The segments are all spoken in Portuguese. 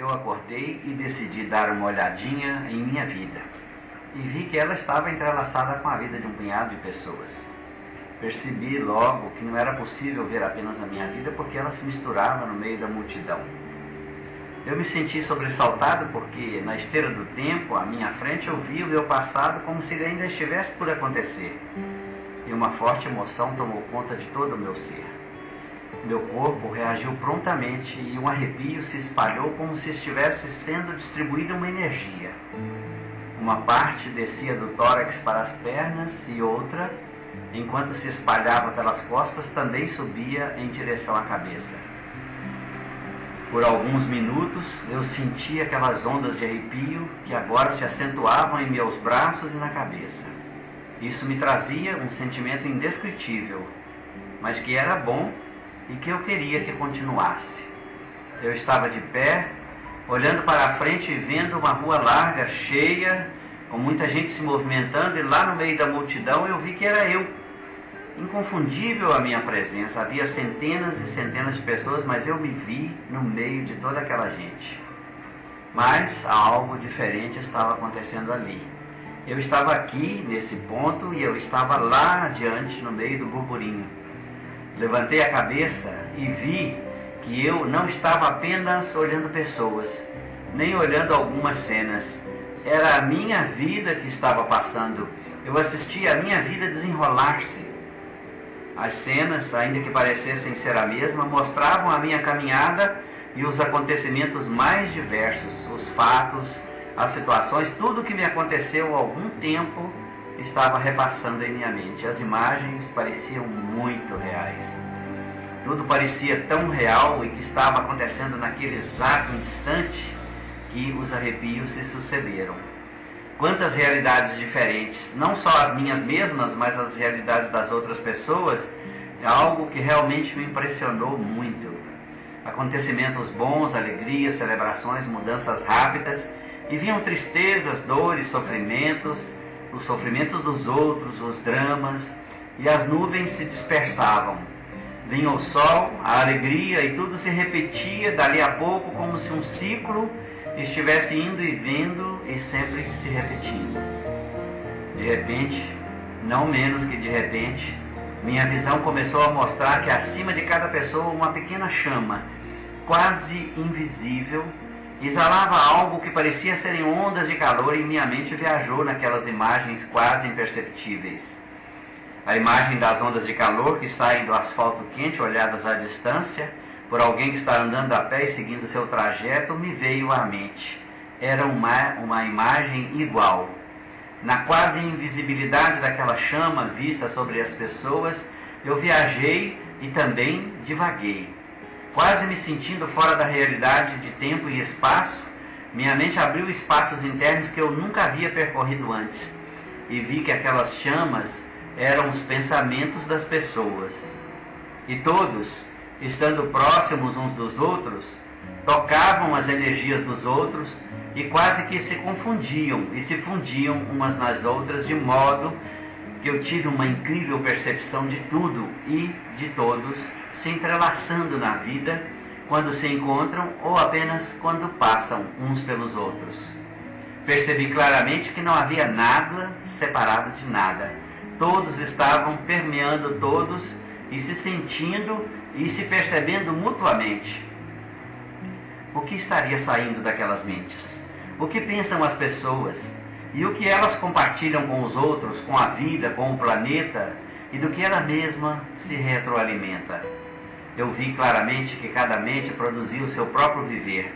eu acordei e decidi dar uma olhadinha em minha vida. E vi que ela estava entrelaçada com a vida de um punhado de pessoas. Percebi logo que não era possível ver apenas a minha vida porque ela se misturava no meio da multidão. Eu me senti sobressaltado porque, na esteira do tempo, à minha frente, eu vi o meu passado como se ele ainda estivesse por acontecer. E uma forte emoção tomou conta de todo o meu ser. Meu corpo reagiu prontamente e um arrepio se espalhou como se estivesse sendo distribuída uma energia. Uma parte descia do tórax para as pernas e outra, enquanto se espalhava pelas costas, também subia em direção à cabeça. Por alguns minutos eu senti aquelas ondas de arrepio que agora se acentuavam em meus braços e na cabeça. Isso me trazia um sentimento indescritível, mas que era bom e que eu queria que continuasse. Eu estava de pé, olhando para a frente e vendo uma rua larga, cheia, com muita gente se movimentando, e lá no meio da multidão eu vi que era eu. Inconfundível a minha presença, havia centenas e centenas de pessoas, mas eu me vi no meio de toda aquela gente. Mas algo diferente estava acontecendo ali. Eu estava aqui, nesse ponto, e eu estava lá adiante, no meio do burburinho. Levantei a cabeça e vi que eu não estava apenas olhando pessoas, nem olhando algumas cenas. Era a minha vida que estava passando. Eu assistia a minha vida desenrolar-se. As cenas, ainda que parecessem ser a mesma, mostravam a minha caminhada e os acontecimentos mais diversos, os fatos, as situações, tudo o que me aconteceu há algum tempo estava repassando em minha mente. As imagens pareciam muito reais. Tudo parecia tão real e que estava acontecendo naquele exato instante que os arrepios se sucederam. Quantas realidades diferentes, não só as minhas mesmas, mas as realidades das outras pessoas, é algo que realmente me impressionou muito. Acontecimentos bons, alegrias, celebrações, mudanças rápidas, e vinham tristezas, dores, sofrimentos, os sofrimentos dos outros, os dramas, e as nuvens se dispersavam. Vinha o sol, a alegria, e tudo se repetia dali a pouco como se um ciclo estivesse indo e vindo e sempre se repetindo. De repente, não menos que de repente, minha visão começou a mostrar que acima de cada pessoa uma pequena chama, quase invisível, exalava algo que parecia serem ondas de calor, e minha mente viajou naquelas imagens quase imperceptíveis. A imagem das ondas de calor que saem do asfalto quente olhadas à distância, por alguém que está andando a pé e seguindo seu trajeto, me veio à mente. Era uma imagem igual. Na quase invisibilidade daquela chama vista sobre as pessoas, eu viajei e também divaguei. Quase me sentindo fora da realidade de tempo e espaço, minha mente abriu espaços internos que eu nunca havia percorrido antes, e vi que aquelas chamas eram os pensamentos das pessoas. E todos, estando próximos uns dos outros, tocavam as energias dos outros e quase que se confundiam e se fundiam umas nas outras, de modo que eu tive uma incrível percepção de tudo e de todos se entrelaçando na vida, quando se encontram ou apenas quando passam uns pelos outros. Percebi claramente que não havia nada separado de nada. Todos estavam permeando todos e se sentindo e se percebendo mutuamente. O que estaria saindo daquelas mentes? O que pensam as pessoas? E o que elas compartilham com os outros, com a vida, com o planeta, e do que ela mesma se retroalimenta? Eu vi claramente que cada mente produzia o seu próprio viver,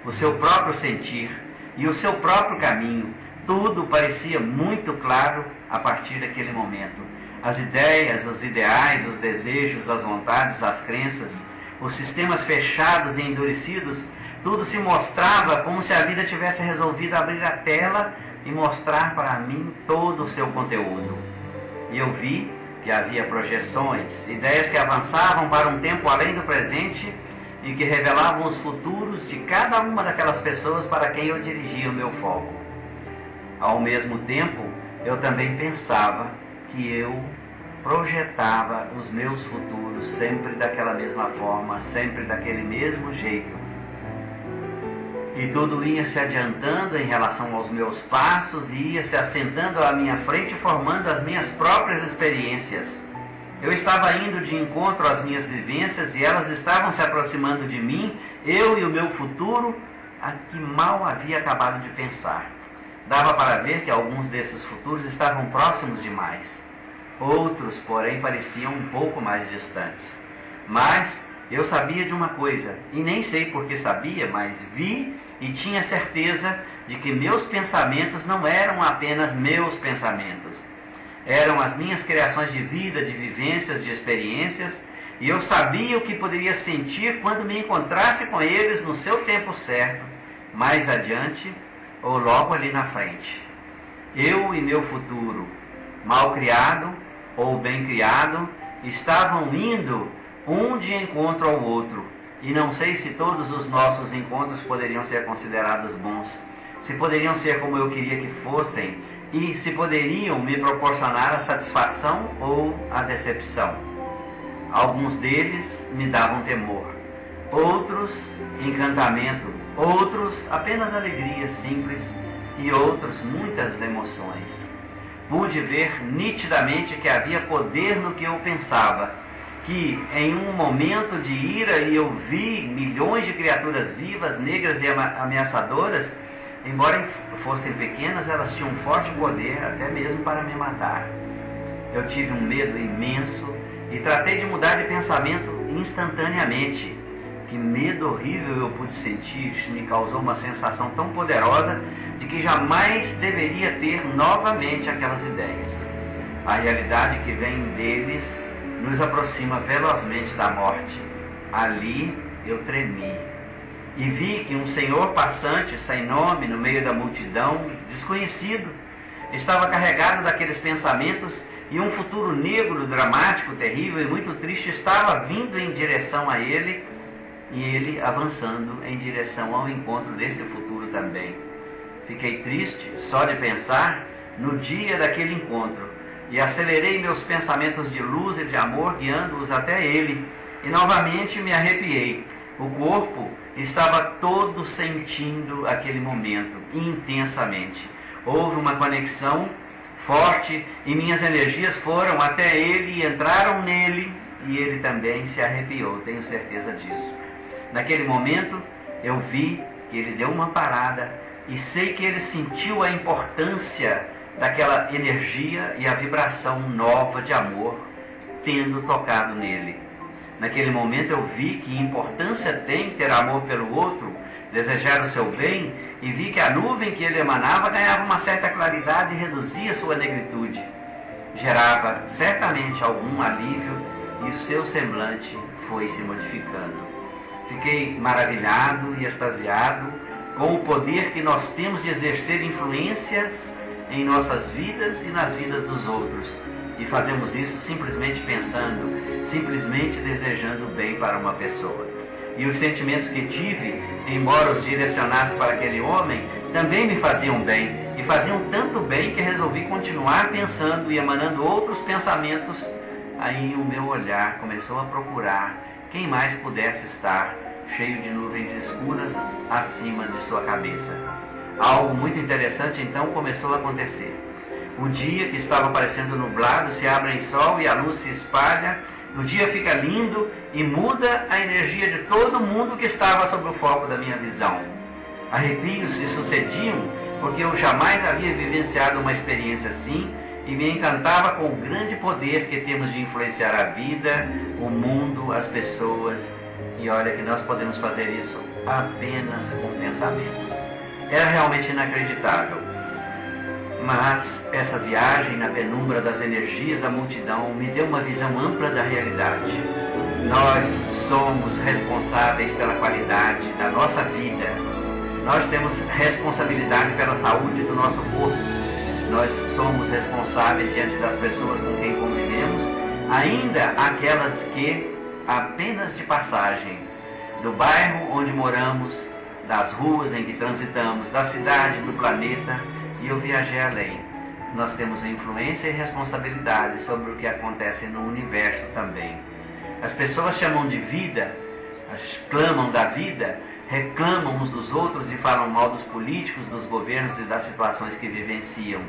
o seu próprio sentir e o seu próprio caminho. Tudo parecia muito claro a partir daquele momento. As ideias, os ideais, os desejos, as vontades, as crenças, os sistemas fechados e endurecidos, tudo se mostrava como se a vida tivesse resolvido abrir a tela e mostrar para mim todo o seu conteúdo. E eu vi que havia projeções, ideias que avançavam para um tempo além do presente e que revelavam os futuros de cada uma daquelas pessoas para quem eu dirigia o meu foco. Ao mesmo tempo, eu também pensava que eu projetava os meus futuros sempre daquela mesma forma, sempre daquele mesmo jeito. E tudo ia se adiantando em relação aos meus passos e ia se assentando à minha frente, formando as minhas próprias experiências. Eu estava indo de encontro às minhas vivências e elas estavam se aproximando de mim, eu e o meu futuro, a que mal havia acabado de pensar. Dava para ver que alguns desses futuros estavam próximos demais. Outros, porém, pareciam um pouco mais distantes. Mas eu sabia de uma coisa, e nem sei por que sabia, mas vi e tinha certeza de que meus pensamentos não eram apenas meus pensamentos. Eram as minhas criações de vida, de vivências, de experiências, e eu sabia o que poderia sentir quando me encontrasse com eles no seu tempo certo, mais adiante ou logo ali na frente. Eu e meu futuro, mal criado ou bem criado, estavam indo um de encontro ao outro, e não sei se todos os nossos encontros poderiam ser considerados bons, se poderiam ser como eu queria que fossem, e se poderiam me proporcionar a satisfação ou a decepção. Alguns deles me davam temor, outros encantamento, outros apenas alegria simples e outros muitas emoções. Pude ver nitidamente que havia poder no que eu pensava, que em um momento de ira eu vi milhões de criaturas vivas, negras e ameaçadoras. Embora fossem pequenas, elas tinham um forte poder, até mesmo para me matar. Eu tive um medo imenso e tratei de mudar de pensamento instantaneamente. Que medo horrível eu pude sentir, isso me causou uma sensação tão poderosa de que jamais deveria ter novamente aquelas ideias. A realidade que vem deles nos aproxima velozmente da morte. Ali eu tremi. E vi que um senhor passante, sem nome, no meio da multidão, desconhecido, estava carregado daqueles pensamentos e um futuro negro, dramático, terrível e muito triste estava vindo em direção a ele e ele avançando em direção ao encontro desse futuro também. Fiquei triste só de pensar no dia daquele encontro e acelerei meus pensamentos de luz e de amor, guiando-os até ele, e novamente me arrepiei. O corpo estava todo sentindo aquele momento intensamente. Houve uma conexão forte e minhas energias foram até ele e entraram nele, e ele também se arrepiou, tenho certeza disso. Naquele momento eu vi que ele deu uma parada e sei que ele sentiu a importância daquela energia e a vibração nova de amor tendo tocado nele. Naquele momento eu vi que importância tem ter amor pelo outro, desejar o seu bem, e vi que a nuvem que ele emanava ganhava uma certa claridade e reduzia sua negritude. Gerava certamente algum alívio e o seu semblante foi se modificando. Fiquei maravilhado e extasiado com o poder que nós temos de exercer influências em nossas vidas e nas vidas dos outros. E fazemos isso simplesmente pensando, simplesmente desejando o bem para uma pessoa. E os sentimentos que tive, embora os direcionasse para aquele homem, também me faziam bem. E faziam tanto bem que resolvi continuar pensando e emanando outros pensamentos. Aí o meu olhar começou a procurar quem mais pudesse estar cheio de nuvens escuras acima de sua cabeça. Algo muito interessante então começou a acontecer. O dia, que estava parecendo nublado, se abre em sol e a luz se espalha. O dia fica lindo e muda a energia de todo mundo que estava sob o foco da minha visão. Arrepios se sucediam porque eu jamais havia vivenciado uma experiência assim e me encantava com o grande poder que temos de influenciar a vida, o mundo, as pessoas. E olha que nós podemos fazer isso apenas com pensamentos. Era realmente inacreditável. Mas essa viagem na penumbra das energias da multidão me deu uma visão ampla da realidade. Nós somos responsáveis pela qualidade da nossa vida. Nós temos responsabilidade pela saúde do nosso corpo. Nós somos responsáveis diante das pessoas com quem convivemos, ainda aquelas que apenas de passagem, do bairro onde moramos, das ruas em que transitamos, da cidade, do planeta. E eu viajei além. Nós temos influência e responsabilidade sobre o que acontece no universo também. As pessoas chamam de vida, clamam da vida, reclamam uns dos outros e falam mal dos políticos, dos governos e das situações que vivenciam.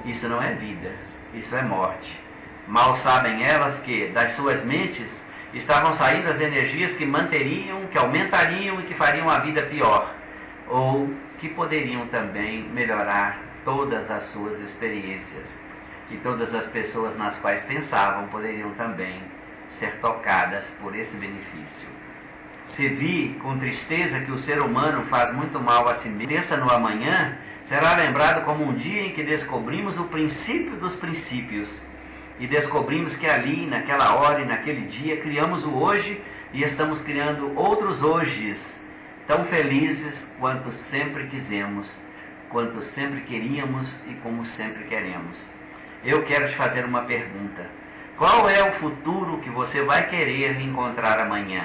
Isso não é vida, isso é morte. Mal sabem elas que das suas mentes estavam saindo as energias que manteriam, que aumentariam e que fariam a vida pior, ou que poderiam também melhorar todas as suas experiências. E todas as pessoas nas quais pensavam poderiam também ser tocadas por esse benefício. Se vi com tristeza que o ser humano faz muito mal a si mesmo, pensa no amanhã, será lembrado como um dia em que descobrimos o princípio dos princípios e descobrimos que ali, naquela hora e naquele dia, criamos o hoje e estamos criando outros hojes, tão felizes quanto sempre quisemos, quanto sempre queríamos e como sempre queremos. Eu quero te fazer uma pergunta. Qual é o futuro que você vai querer encontrar amanhã?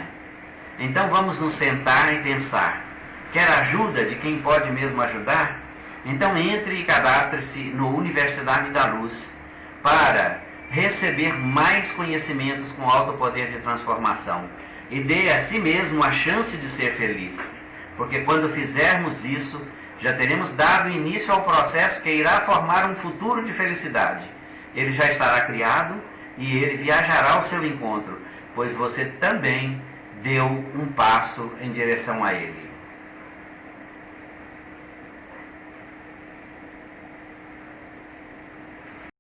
Então vamos nos sentar e pensar. Quer ajuda de quem pode mesmo ajudar? Então entre e cadastre-se no Universidade da Luz para receber mais conhecimentos com alto poder de transformação e dê a si mesmo a chance de ser feliz. Porque quando fizermos isso, já teremos dado início ao processo que irá formar um futuro de felicidade. Ele já estará criado e ele viajará ao seu encontro, pois você também deu um passo em direção a ele.